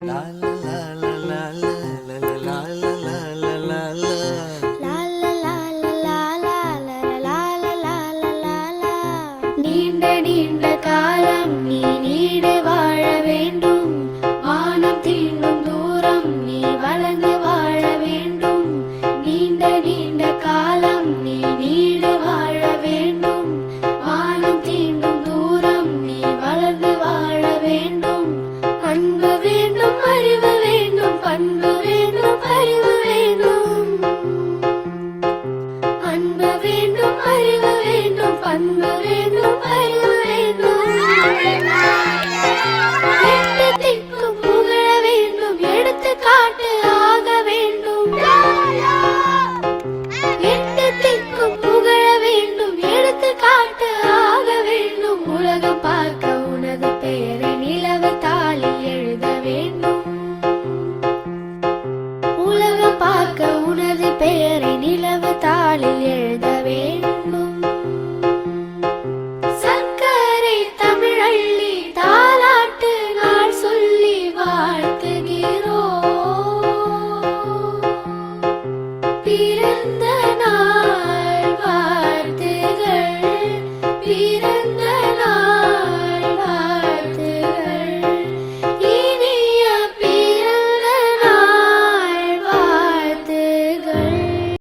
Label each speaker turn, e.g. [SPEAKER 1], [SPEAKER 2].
[SPEAKER 1] La la la la la la la la la la la la la. நீண்ட நீண்ட காலம் நீ need வாழ வேண்டும். வானம் தீண்டும் தூரம் நீ வளர்ந்து வாழ வேண்டும். நீண்ட நீண்ட காலம் நீ நீடு வாழ வேண்டும். வானம் தீண்டும் தூரம் நீ வளர்ந்து வாழ வேண்டும். அன்பு வேண்டும், அறிவு வேண்டும், பண்பு வேண்டும், அறிவு வேண்டும். அன்பு வேண்டும், அறிவு வேண்டும், பண்பு வேண்டும், அறிவு வேண்டும். எட்டு திக்கும் புகழ வேண்டும், எடுத்துக்காட்டு ஆக வேண்டும். எட்டு திக்கும் புகழ வேண்டும், எடுத்துக்காட்டு ஆக வேண்டும். உலகம் பார்க்க உனது பெயரை நிலவு தாளில் எழுத வேண்டும். உலகம் பார்க்க உனது பெயரை நிலவு தாளில் எழுத வேண்டும். சர்க்கரை தமிழள்ளி தாலாட்டு நாள் சொல்லி வாழ்த்துகிறோம். பிறந்த நாள் வாழ்த்துகள், பிறந்த நாள்